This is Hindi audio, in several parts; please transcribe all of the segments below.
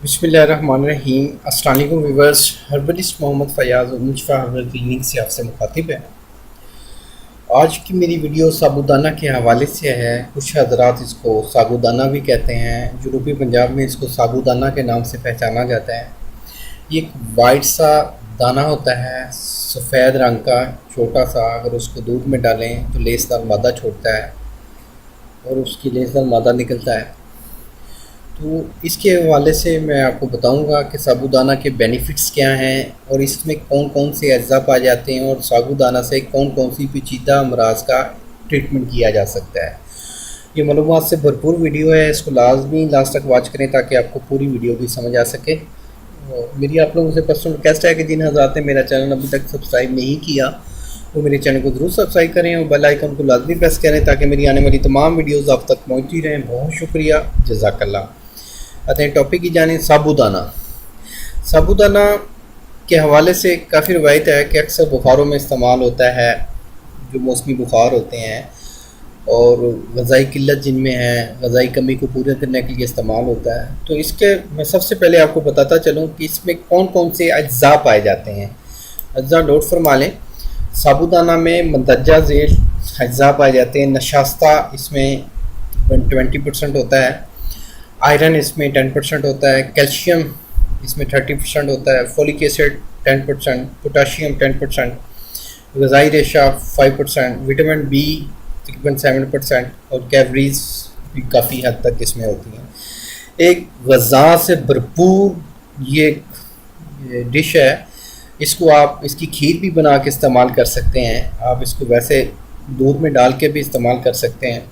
बिस्मिल्लाहिर्रहमानिर्रहीम। अस्सलाम वालेकुम व्यूअर्स। हर्बलिस्ट मोहम्मद फ़याज़ और मुजफ़ा हर्बल क्लिनिक से आपसे मुखातिब है। आज की मेरी वीडियो साबूदाना के हवाले से है। कुछ हज़रात इसको साबूदाना भी कहते हैं, जनूबी पंजाब में इसको साबूदाना के नाम से पहचाना जाता है। ये एक वाइट सा दाना होता है, सफ़ेद रंग का, छोटा सा। अगर उसको दूध में डालें तो लेसदार मादा छोड़ता है और उसकी लेसदार मादा निकलता है। तो इसके हवाले से मैं आपको बताऊंगा कि साबूदाना के बेनिफिट्स क्या हैं और इसमें कौन कौन से अज्जा पाए जाते हैं और साबूदाना से कौन कौन सी पेचीदा अमराज का ट्रीटमेंट किया जा सकता है। ये मालूमात से भरपूर वीडियो है, इसको लाजमी लास्ट तक वॉच करें ताकि आपको पूरी वीडियो भी समझ आ सके। और मेरी आप लोगों से पर्सनल रिक्वेस्ट है कि जिन हज़रात ने मेरा चैनल अभी तक सब्सक्राइब नहीं किया वो मेरे चैनल को ज़रूर सब्सक्राइब करें और बेल आइकन को लाजमी प्रेस करें ताकि मेरी आने वाली तमाम वीडियोज़ आप तक पहुँचती रहें। बहुत शुक्रिया, जज़ाकल्लाह। आते हैं टॉपिक की जाने। साबूदाना। साबूदाना के हवाले से काफ़ी रवायत है कि अक्सर बुखारों में इस्तेमाल होता है, जो मौसमी बुखार होते हैं और ग़ज़ाई किल्लत जिनमें है, ग़ज़ाई कमी को पूरा करने के लिए इस्तेमाल होता है। तो इसके मैं सबसे पहले आपको बताता चलूँ कि इसमें कौन कौन से अज्जा पाए जाते हैं। अज्जा नोट फरमा लें। साबूदाना में मंदरजा झेल अज्जा पाए जाते हैं। नशास्ता इसमें 20% होता है, आयरन इसमें 10% होता है, कैल्शियम इसमें 30% होता है, फोलिक एसिड 10%, पोटाशियम 10%, ग़ज़ाई रेशा 5%, विटामिन बी तकरीबन 7% और कैलोरीज भी काफ़ी हद तक इसमें होती हैं। एक ग़ज़ा से भरपूर ये डिश है। इसको आप इसकी खीर भी बना के इस्तेमाल कर सकते हैं। आप इसको वैसे दूध में डाल के भी इस्तेमाल कर सकते हैं।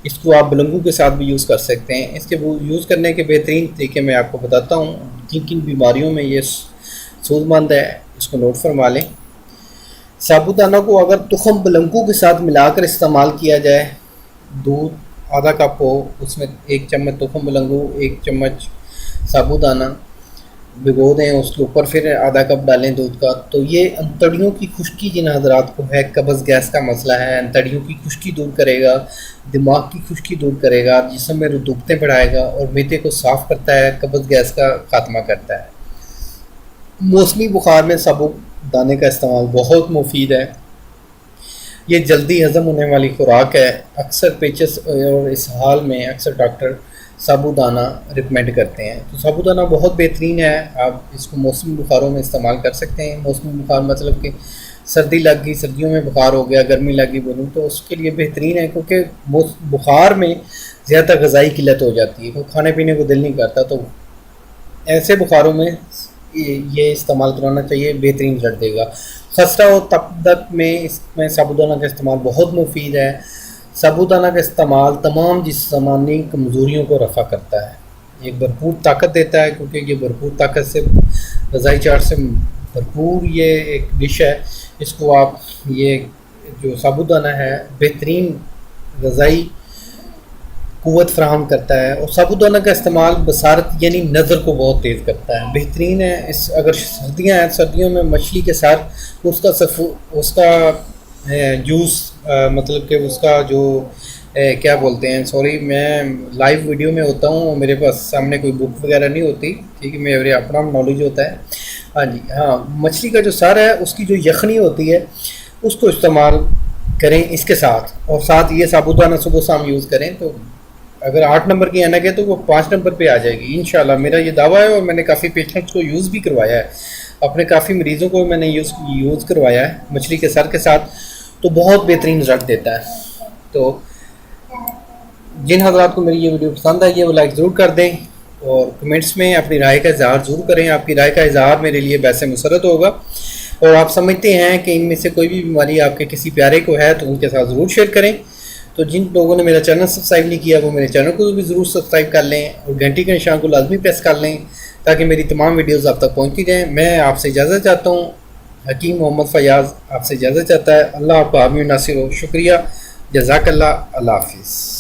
इसको आप बलंगू के साथ भी यूज़ कर सकते हैं। इसके वो यूज़ करने के बेहतरीन तरीके मैं आपको बताता हूँ। किन किन बीमारियों में ये सूदमंद है, इसको नोट फरमा लें। साबूदाना को अगर तुखम बलंगू के साथ मिलाकर इस्तेमाल किया जाए, दूध आधा कप हो, उसमें 1 चम्मच तुखम बलंगू, 1 चम्मच साबूदाना भिगो दें, उसके ऊपर फिर आधा कप डालें दूध का, तो ये अंतड़ियों की खुश्की जिन हज़रात को है, कब्ज़ गैस का मसला है, अंतड़ियों की खुश्की दूर करेगा, दिमाग की खुश्की दूर करेगा, जिस्म में रतूबतें बढ़ाएगा और मैदे को साफ़ करता है, कब्ज़ गैस का ख़ात्मा करता है। मौसमी बुखार में साबूदाने का इस्तेमाल बहुत मुफीद है। ये जल्दी हज़म होने वाली खुराक है। अक्सर पेचस और इस हाल में अक्सर डॉक्टर साबूदाना रिकमेंड करते हैं। तो साबूदाना बहुत बेहतरीन है। आप इसको मौसमी बुखारों में इस्तेमाल कर सकते हैं। मौसमी बुखार मतलब कि सर्दी लग गई, सर्दियों में बुखार हो गया, गर्मी लग गई बोलूँ तो उसके लिए बेहतरीन है, क्योंकि बुखार में ज़्यादा ग़ज़ाई किल्लत हो जाती है, कोई खाने पीने को दिल नहीं करता। तो ऐसे बुखारों में ये इस्तेमाल करवाना चाहिए, बेहतरीन रिजल्ट देगा। खसरा और तपदक में इसमें साबूदाना का इस्तेमाल बहुत मुफीद है। साबूदाना का इस्तेमाल तमाम जिस्मानी कमज़ोरियों को रफ़ा करता है। ये भरपूर ताकत देता है, क्योंकि ये भरपूर ताकत से ग़ज़ाई चार्ट से भरपूर ये एक डिश है। इसको आप ये जो साबूदाना है बेहतरीन ग़ज़ाई क़ुव्वत फ़राहम करता है। और साबूदाना का इस्तेमाल बसारत यानी नज़र को बहुत तेज़ करता है, बेहतरीन है। इस अगर सर्दियाँ हैं, सर्दियों में मछली के साथ उसका जूस मतलब कि उसका जो क्या बोलते हैं, सॉरी मैं लाइव वीडियो में होता हूँ, मेरे पास सामने कोई बुक वगैरह नहीं होती, ठीक है, मेरे अपना नॉलेज होता है। हाँ जी, हाँ, मछली का जो सर है उसकी जो यखनी होती है उसको इस्तेमाल करें इसके साथ, और साथ ये साबूदाना सुबह शाम यूज़ करें। तो अगर 8 नंबर की ऐनक है तो वो 5 नंबर पे आ जाएगी इंशाल्लाह। मेरा ये दावा है और मैंने काफ़ी पेशेंट्स को यूज़ भी करवाया है, अपने काफ़ी मरीज़ों को मैंने यूज़ करवाया है मछली के सर के साथ, तो बहुत बेहतरीन रिजल्ट देता है। तो जिन हज़रात को मेरी ये वीडियो पसंद आई है वो लाइक ज़रूर कर दें और कमेंट्स में अपनी राय का इज़हार ज़रूर करें। आपकी राय का इज़हार मेरे लिए वैसे मुसरत होगा। और आप समझते हैं कि इनमें से कोई भी बीमारी आपके किसी प्यारे को है तो उनके साथ ज़रूर शेयर करें। तो जिन लोगों ने मेरा चैनल सब्सक्राइब नहीं किया वो मेरे चैनल को भी ज़रूर सब्सक्राइब कर लें और घंटी के निशान को लाजमी प्रेस कर लें ताकि मेरी तमाम वीडियोज़ आप तक पहुँचती रहें। मैं आपसे इजाज़त चाहता हूँ। हकीम मोहम्मद फ़याज़ आपसे इजाज़त चाहता है। अल्लाह आपका हामी नासिर हो। शुक्रिया, जज़ाकल्लाह, अल्लाह हाफ़िज़।